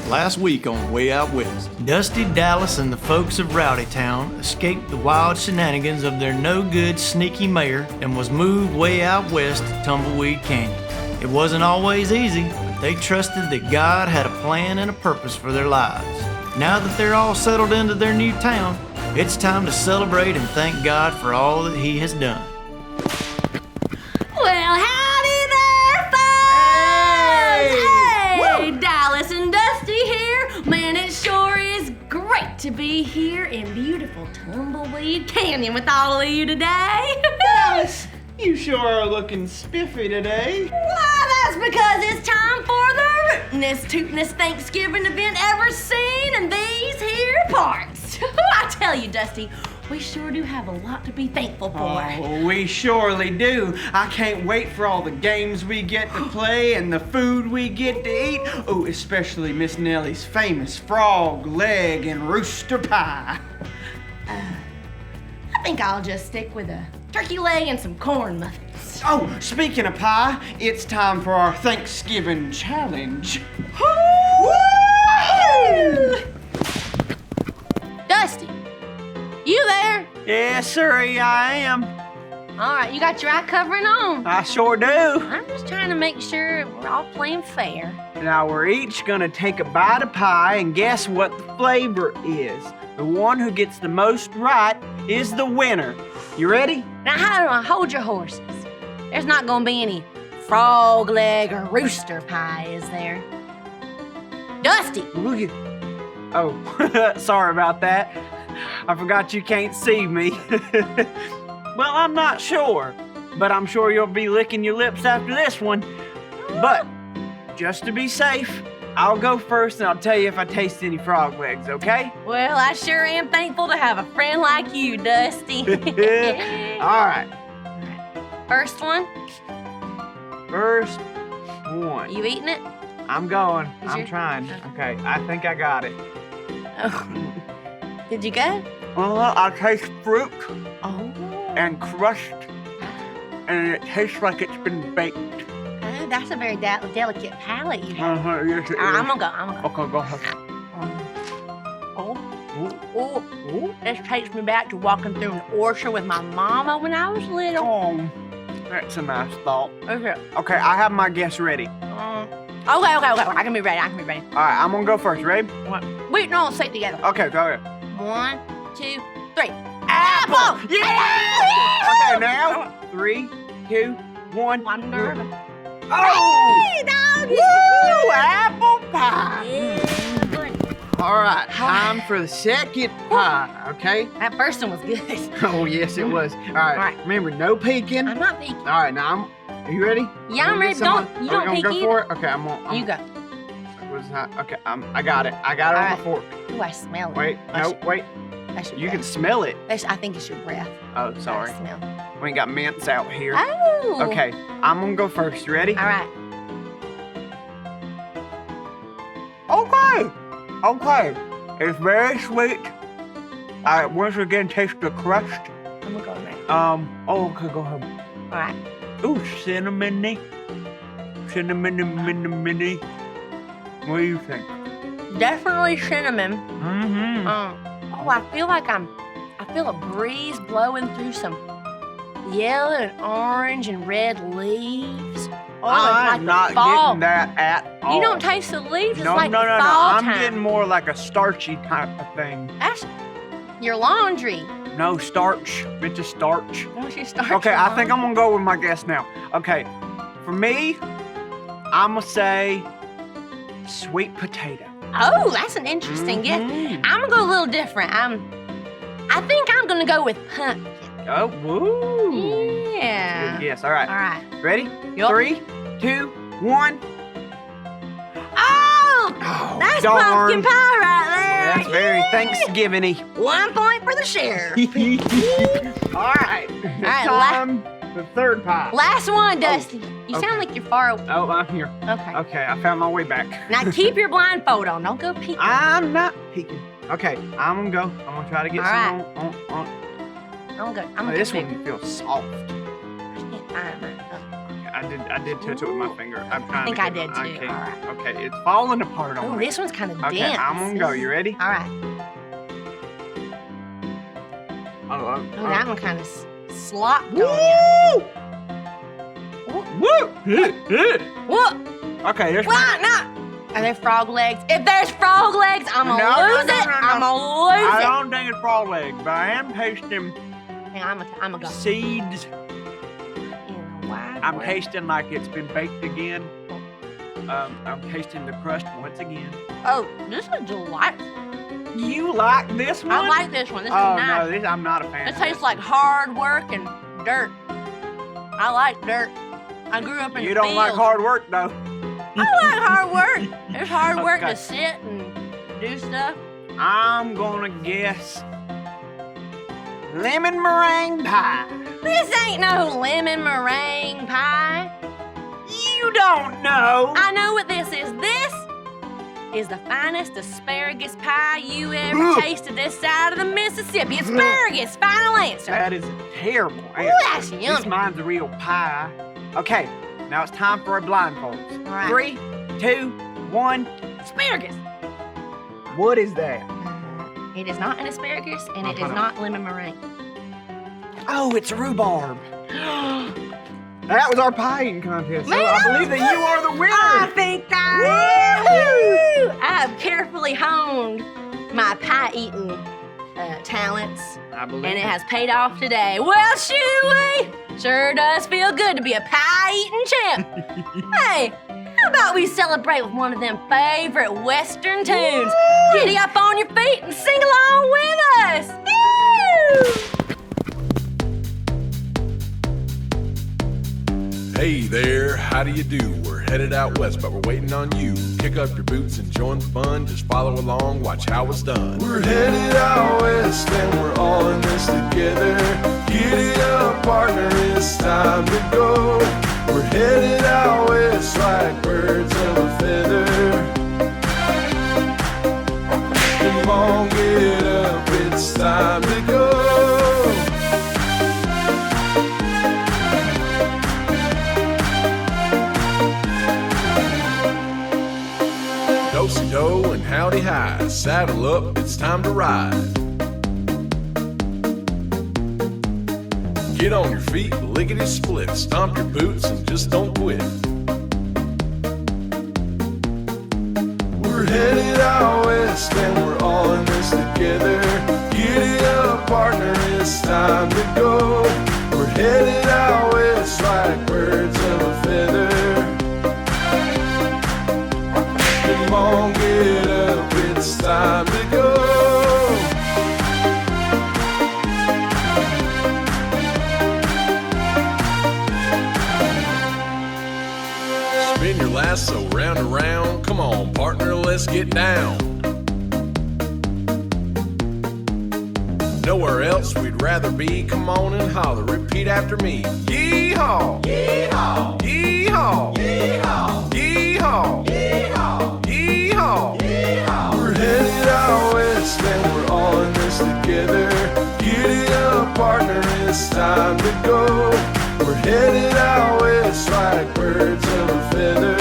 last week on Way Out West. Dusty, Dallas, and the folks of Rowdy Town escaped the wild shenanigans of their no-good, sneaky mayor and was moved way out west to Tumbleweed Canyon. It wasn't always easy, but they trusted that God had a plan and a purpose for their lives. Now that they're all settled into their new town, it's time to celebrate and thank God for all that He has done. Well, howdy there, folks! Hey, Dallas and Dusty here. Man, it sure is great to be here in beautiful Tumbleweed Canyon with all of you today. Dallas, you sure are looking spiffy today. Why, that's because it's time for the rootinest, tootinest Thanksgiving event ever seen in these here parts. I tell you, Dusty, we sure do have a lot to be thankful for. Oh, we surely do. I can't wait for all the games we get to play and the food we get to eat. Oh, especially Miss Nellie's famous frog leg and rooster pie. I think I'll just stick with a turkey leg and some corn muffins. Oh, speaking of pie, it's time for our Thanksgiving challenge. Woo! Dusty, you there? Yes, sirree, I am. All right, you got your eye covering on. I sure do. I'm just trying to make sure we're all playing fair. Now we're each gonna take a bite of pie and guess what the flavor is. The one who gets the most right is the winner. You ready? Now, hold your horses. There's not gonna be any frog leg or rooster pie, is there? Dusty! Oh, sorry about that. I forgot you can't see me. Well, I'm not sure, but I'm sure you'll be licking your lips after this one. But, just to be safe, I'll go first and I'll tell you if I taste any frog legs, okay? Well, I sure am thankful to have a friend like you, Dusty. All right. First one? First one. You eating it? I'm going. Is I'm your- trying. Okay, I think I got it. Oh. Did you go? Well, I taste fruit Oh. and crushed, and it tastes like it's been baked. Oh, that's a very delicate palate you have. Yes, it I'm is. gonna go. Okay, go ahead. Oh, this takes me back to walking through an orchard with my mama when I was little. Oh, that's a nice thought. Okay. Okay, I have my guess ready. Okay. I can be ready. All right, I'm gonna go first. Ready? Wait, no, let's say it together. Okay, go ahead. 1, 2, 3. Apple! Yeah! Okay, now 3, 2, 1. Wonder. Oh! Hey, dog! Woo! Apple pie. Yeah. All right, time for the second pie. Okay. That first one was good. Oh yes, it was. All right. All right. Remember, no peeking. I'm not peeking. All right, now are you ready? Yeah, I'm ready. You don't peek go either. for it. Okay, I'm You go. What's that? Okay, I got it. I got it All on right. the fork. Ooh, I smell it. Wait, That's- no, wait. That's your You can breath. smell it. I think it's your breath. Oh, sorry. I smell. We ain't got mints out here. Oh. Okay, I'm gonna go first. You ready? All right. Okay. It's very sweet. I once again taste the crust. I'm gonna go next. Okay, go ahead. All right. Ooh, cinnamony. What do you think? Definitely cinnamon. Mm-hmm. Oh, I feel a breeze blowing through some yellow and orange and red leaves. Oh, it's like I'm the not fall. getting that at all. You don't taste the leaves. No, it's like no. the fall I'm time. getting more like a starchy type of thing. That's your laundry. No, starch. It's a starch. Once you start. Okay, your I think I'm laundry- gonna go with my guess now. Okay, for me, I'm gonna say sweet potato. Oh, that's an interesting guess. Mhm. I'm gonna go a little different. I think I'm gonna go with pumpkin. Oh, woo. Yeah. Good guess. All right. All right. Ready? Yup. 3, 2, 1. Oh, Oh, that's darn. pumpkin pie right there. That's very Yeah. Thanksgiving-y. 1 point for the sheriff. All right. right, Time the third pie. Last one, Dusty. You okay. sound like you're far away. Oh, I'm here. Okay. Okay, I found my way back. Now keep your blindfold on. Don't go peeking. I'm not peeking. Okay, I'm gonna go. I'm gonna try to get All some right. on. I'm good. I'm Oh, gonna this go one feels soft. Fine. Okay, I did touch it with my finger. I'm trying think to I get did it. too. All right. Okay, it's falling apart on Oh, me. this one's kind of Okay, dense. I'm gonna go. You ready? All right. Oh, Oh, that one kind of slopped on Woo! you. What? Okay, there's What? No. Are there frog legs? If there's frog legs, I'm gonna No, lose no, it. no, no. I'm gonna lose I it. don't think it's frog legs, but I am tasting Hang on, I'm gonna go. seeds. In a wide I'm world. tasting like it's been baked again. I'm tasting the crust once again. Oh, this is delightful. You like this one? I like this one. This Oh is nice. no, I'm not a fan. It of tastes this. like hard work and dirt. I like dirt. I grew up in You the don't like fields. hard work though. I like hard work. There's hard work Okay. to sit and do stuff. I'm gonna guess lemon meringue pie. This ain't no lemon meringue pie. You don't know. I know what this is. This is the finest asparagus pie you ever Ugh. tasted this side of the Mississippi. Asparagus, final answer. That is a terrible Ooh, answer. that's This yummy. mine's a real pie. Okay, now it's time for a blindfold. All right. 3, 2, 1. Asparagus. What is that? It is not an asparagus, and it is Uh-huh. not lemon meringue. Oh, it's rhubarb. That was our pie eating contest. So Man, I believe that you are the winner. I think I am. I have carefully honed my pie eating talents, I believe and it has paid off today. Well, shoo-wee! Sure does feel good to be a pie eating champ. Hey, how about we celebrate with one of them favorite Western tunes? Giddy up on your feet and sing along with us. Woo! Hey there, how do you do? We're headed out west, but we're waiting on you. Kick up your boots and join the fun. Just follow along, watch how it's done. We're headed out west, and we're all in this together. Giddy up, partner, it's time to go. We're headed out west like birds of a feather. Come on, get up, it's time to go. Do-si-do and howdy hi, saddle up, it's time to ride. Get on your feet, lickety-split, stomp your boots and just don't quit. We're headed out west and we're all in this together. Giddy up, partner, it's time to go. We're headed out west like birds of a feather. Come on, get up, it's time to go. Spin your lasso round and round. Come on, partner, let's get down. Nowhere else we'd rather be. Come on and holler, repeat after me. Yee-haw! Yee-haw! Yee-haw! Yee-haw! Yee-haw! Yee-haw! Yee-haw! Yee-haw! We're headed out west and we're all in this together. Giddy up, partner, it's time to go. We're headed out west like birds of a feather.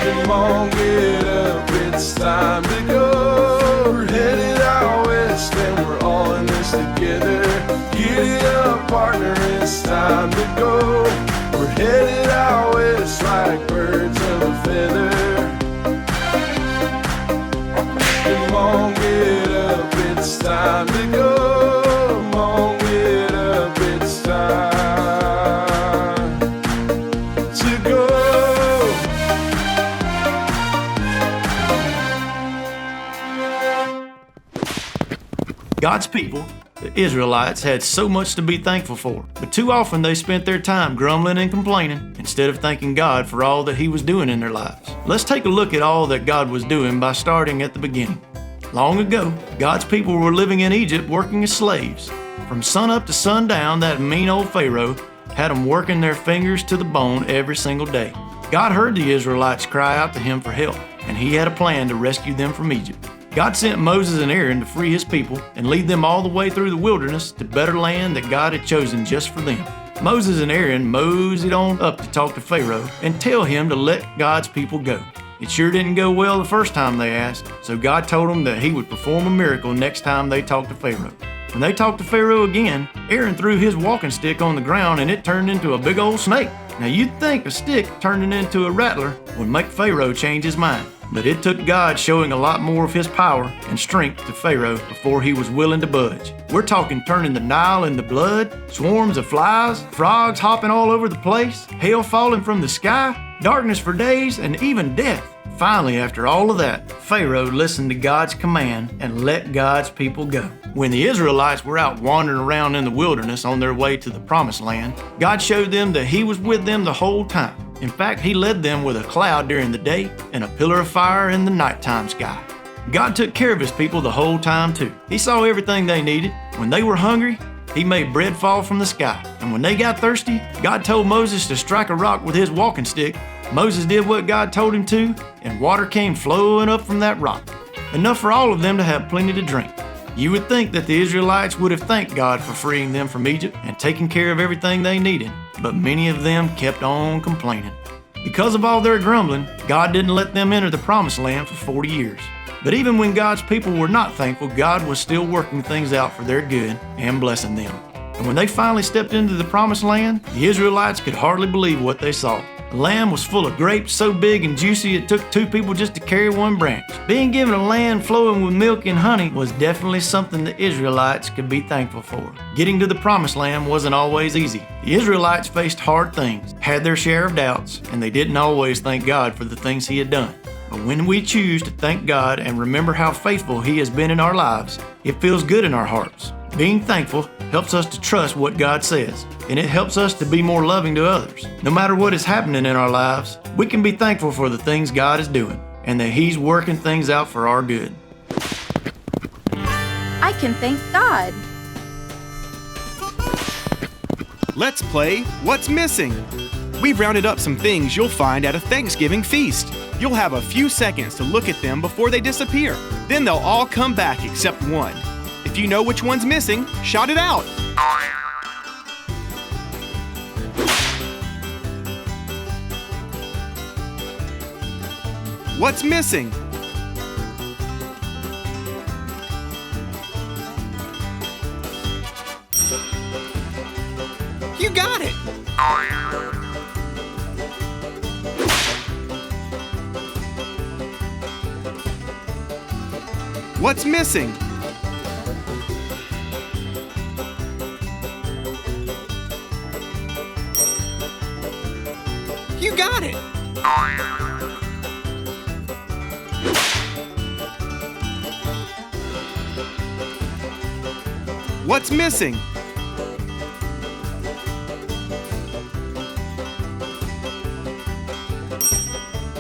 Come on, get up, it's time to go. We're headed out west and we're all in this together. Giddy up, partner, it's time to go. We're headed out west like birds of a feather. Come on, get up, it's time to go. Come on, get up, it's time to go. God's people, the Israelites, had so much to be thankful for, but too often they spent their time grumbling and complaining instead of thanking God for all that He was doing in their lives. Let's take a look at all that God was doing by starting at the beginning. Long ago, God's people were living in Egypt working as slaves. From sunup to sundown, that mean old Pharaoh had them working their fingers to the bone every single day. God heard the Israelites cry out to Him for help, and He had a plan to rescue them from Egypt. God sent Moses and Aaron to free His people and lead them all the way through the wilderness to better land that God had chosen just for them. Moses and Aaron moseyed on up to talk to Pharaoh and tell him to let God's people go. It sure didn't go well the first time they asked, so God told them that he would perform a miracle next time they talked to Pharaoh. When they talked to Pharaoh again, Aaron threw his walking stick on the ground and it turned into a big old snake. Now you'd think a stick turning into a rattler would make Pharaoh change his mind, but it took God showing a lot more of his power and strength to Pharaoh before he was willing to budge. We're talking turning the Nile into blood, swarms of flies, frogs hopping all over the place, hail falling from the sky, darkness for days, and even death. Finally, after all of that, Pharaoh listened to God's command and let God's people go. When the Israelites were out wandering around in the wilderness on their way to the Promised Land, God showed them that he was with them the whole time. In fact, he led them with a cloud during the day and a pillar of fire in the nighttime sky. God took care of his people the whole time too. He saw everything they needed. When they were hungry, he made bread fall from the sky. And when they got thirsty, God told Moses to strike a rock with his walking stick. Moses did what God told him to, and water came flowing up from that rock, enough for all of them to have plenty to drink. You would think that the Israelites would have thanked God for freeing them from Egypt and taking care of everything they needed, but many of them kept on complaining. Because of all their grumbling, God didn't let them enter the Promised Land for 40 years. But even when God's people were not thankful, God was still working things out for their good and blessing them. And when they finally stepped into the Promised Land, the Israelites could hardly believe what they saw. The land was full of grapes so big and juicy it took 2 people just to carry one branch. Being given a land flowing with milk and honey was definitely something the Israelites could be thankful for. Getting to the Promised Land wasn't always easy. The Israelites faced hard things, had their share of doubts, and they didn't always thank God for the things he had done. But when we choose to thank God and remember how faithful he has been in our lives, it feels good in our hearts. Being thankful helps us to trust what God says, and it helps us to be more loving to others. No matter what is happening in our lives, we can be thankful for the things God is doing, and that he's working things out for our good. I can thank God. Let's play What's Missing? We've rounded up some things you'll find at a Thanksgiving feast. You'll have a few seconds to look at them before they disappear. Then they'll all come back except one. If you know which one's missing, shout it out. What's missing? You got it! What's missing? You got it! What's missing?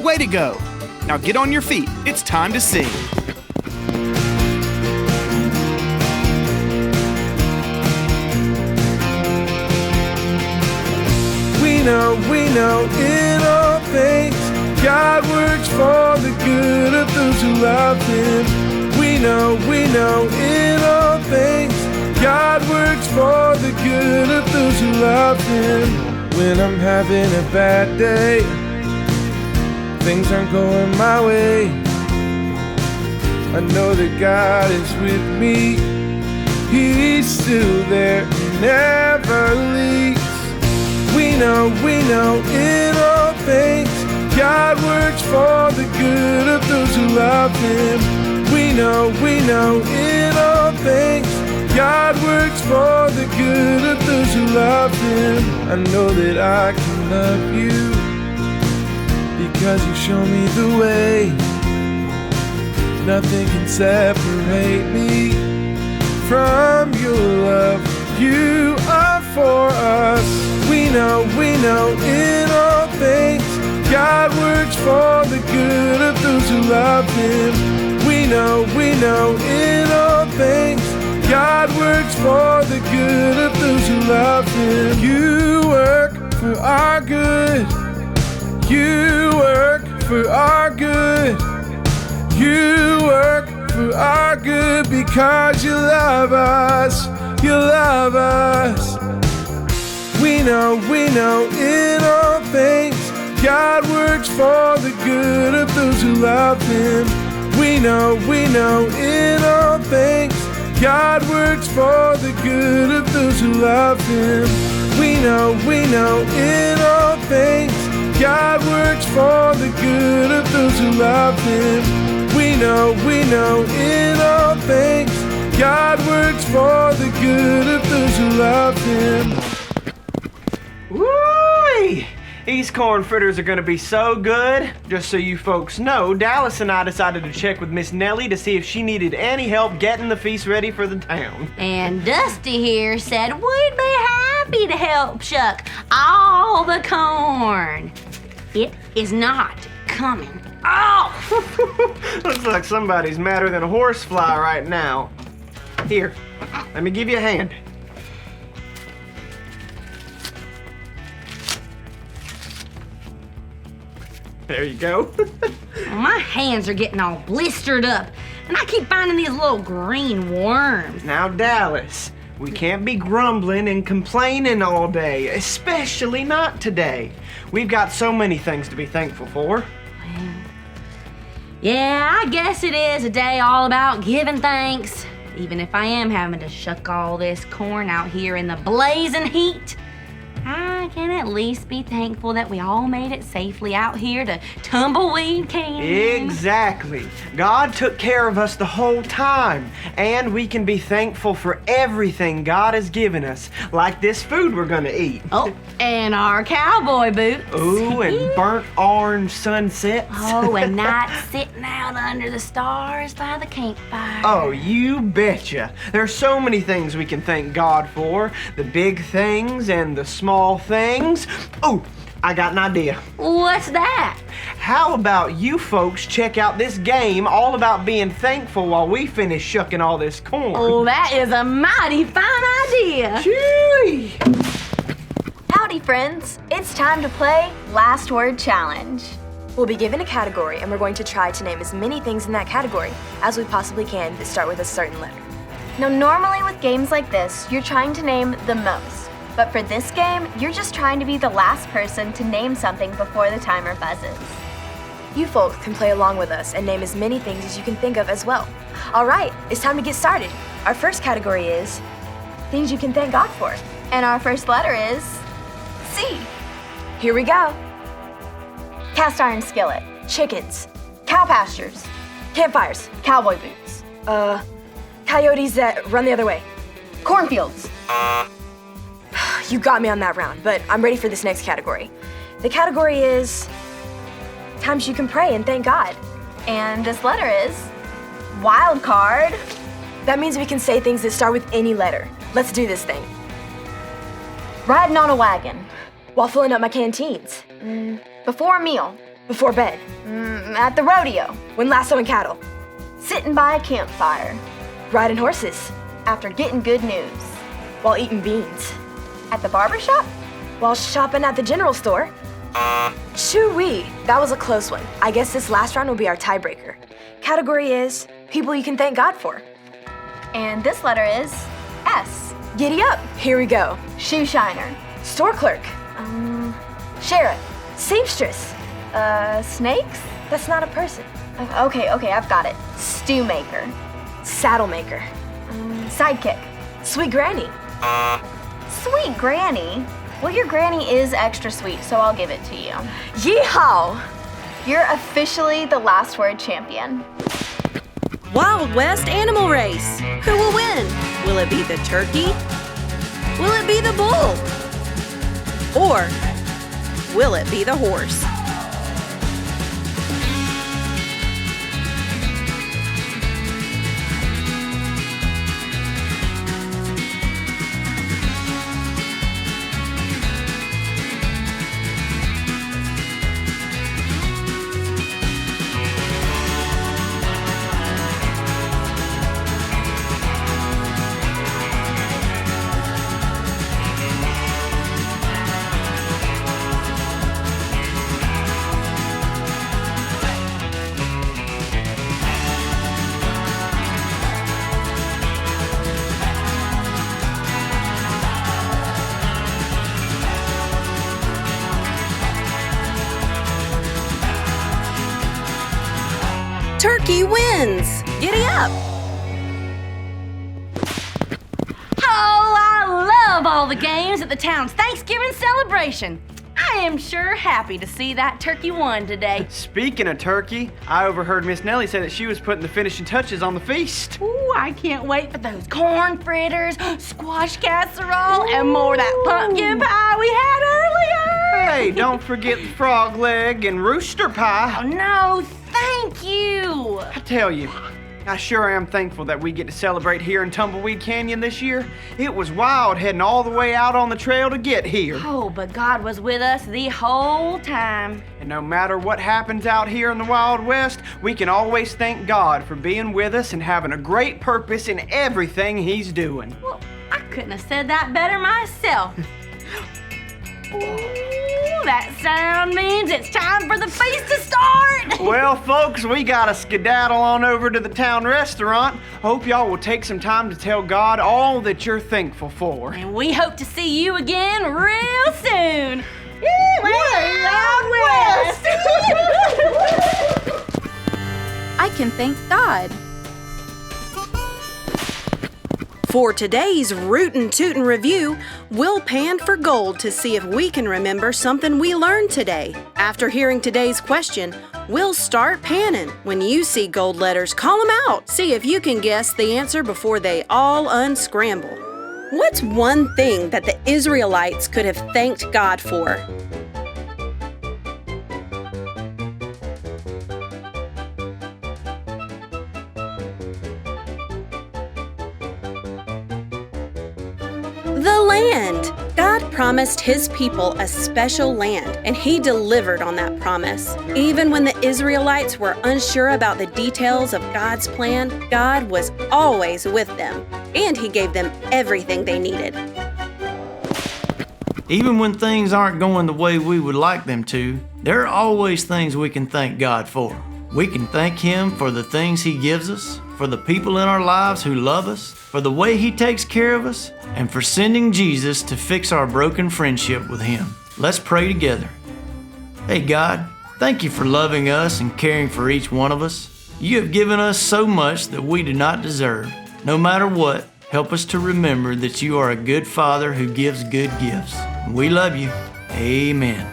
Way to go! Now get on your feet. It's time to sing. We know in all things God works for the good of those who love him. We know in all things God works for the good of those who love him. When I'm having a bad day, things aren't going my way, I know that God is with me. He's still there, he never leaves. We know in all things God works for the good of those who love him. We know in all things God works for the good of those who love him. I know that I can love you because you show me the way. Nothing can separate me from your love. You are for us. We know in all things God works for the good of those who love him. We know in all things God works for the good of those who love him. You work for our good. You work for our good. You work for our good because you love us. You love us. We know in all things God works for the good of those who love Him. We know in all things God works for the good of those who love Him. We know in all things God works for the good of those who love Him. We know in all things God works for the good of those who love Him. Woo-wee! These corn fritters are gonna be so good. Just so you folks know, Dallas and I decided to check with Miss Nellie to see if she needed any help getting the feast ready for the town. And Dusty here said we'd be happy to help shuck all the corn. It is not coming off. Looks like somebody's madder than a horsefly right now. Here, let me give you a hand. There you go. My hands are getting all blistered up, and I keep finding these little green worms. Now, Dallas, we can't be grumbling and complaining all day, especially not today. We've got so many things to be thankful for. Yeah, I guess it is a day all about giving thanks. Even if I am having to shuck all this corn out here in the blazing heat, I can at least be thankful that we all made it safely out here to Tumbleweed Canyon. Exactly. God took care of us the whole time, and we can be thankful for everything God has given us, like this food we're gonna eat. Oh, and our cowboy boots. Ooh, and burnt orange sunsets. Oh, and nights sitting out under the stars by the campfire. Oh, you betcha. There's so many things we can thank God for. The big things and the small things. Oh, I got an idea. What's that? How about you folks check out this game all about being thankful while we finish shucking all this corn? Oh, that is a mighty fine idea. Chewy! Howdy, friends. It's time to play Last Word Challenge. We'll be given a category, and we're going to try to name as many things in that category as we possibly can that start with a certain letter. Now, normally with games like this, you're trying to name the most. But for this game, you're just trying to be the last person to name something before the timer buzzes. You folks can play along with us and name as many things as you can think of as well. All right, it's time to get started. Our first category is things you can thank God for. And our first letter is C. Here we go. Cast iron skillet, chickens, cow pastures, campfires, cowboy boots, coyotes that run the other way, cornfields. You got me on that round, but I'm ready for this next category. The category is times you can pray and thank God. And this letter is wild card. That means we can say things that start with any letter. Let's do this thing. Riding on a wagon while filling up my canteens. Before a meal. Before bed. At the rodeo when lassoing cattle. Sitting by a campfire. Riding horses after getting good news. While eating beans. At the barbershop? While shopping at the general store? Shoo-wee, that was a close one. I guess this last round will be our tiebreaker. Category is people you can thank God for. And this letter is S. Giddy up, here we go. Shoe shiner, store clerk, sheriff, seamstress, snakes? That's not a person. Okay, I've got it. Stew maker, saddle maker, sidekick, sweet granny. Sweet granny? Well, your granny is extra sweet, so I'll give it to you. Yeehaw! You're officially the last word champion. Wild West Animal Race. Who will win? Will it be the turkey? Will it be the bull? Or will it be the horse? wins! Giddy up! Oh, I love all the games at the town's Thanksgiving celebration. I am sure happy to see that turkey won today. Speaking of turkey, I overheard Miss Nellie say that she was putting the finishing touches on the feast. Ooh, I can't wait for those corn fritters, squash casserole, and more of that pumpkin pie we had earlier. Hey, don't forget the frog leg and rooster pie. Oh, no, thank you. I tell you, I sure am thankful that we get to celebrate here in Tumbleweed Canyon this year. It was wild heading all the way out on the trail to get here. Oh, but God was with us the whole time. And no matter what happens out here in the Wild West, we can always thank God for being with us and having a great purpose in everything He's doing. Well, I couldn't have said that better myself. Ooh, that sound means it's time for the feast to start. Well, folks, we gotta skedaddle on over to the town restaurant. Hope y'all will take some time to tell God all that you're thankful for. And we hope to see you again real soon. Wild West! I can thank God. For today's Rootin' Tootin' Review, we'll pan for gold to see if we can remember something we learned today. After hearing today's question, we'll start panning. When you see gold letters, call them out. See if you can guess the answer before they all unscramble. What's one thing that the Israelites could have thanked God for? The land. God promised His people a special land, and He delivered on that promise. Even when the Israelites were unsure about the details of God's plan, God was always with them, and He gave them everything they needed. Even when things aren't going the way we would like them to, there are always things we can thank God for. We can thank Him for the things He gives us, for the people in our lives who love us, for the way He takes care of us, and for sending Jesus to fix our broken friendship with Him. Let's pray together. Hey God, thank You for loving us and caring for each one of us. You have given us so much that we do not deserve. No matter what, help us to remember that You are a good Father who gives good gifts. We love You. Amen.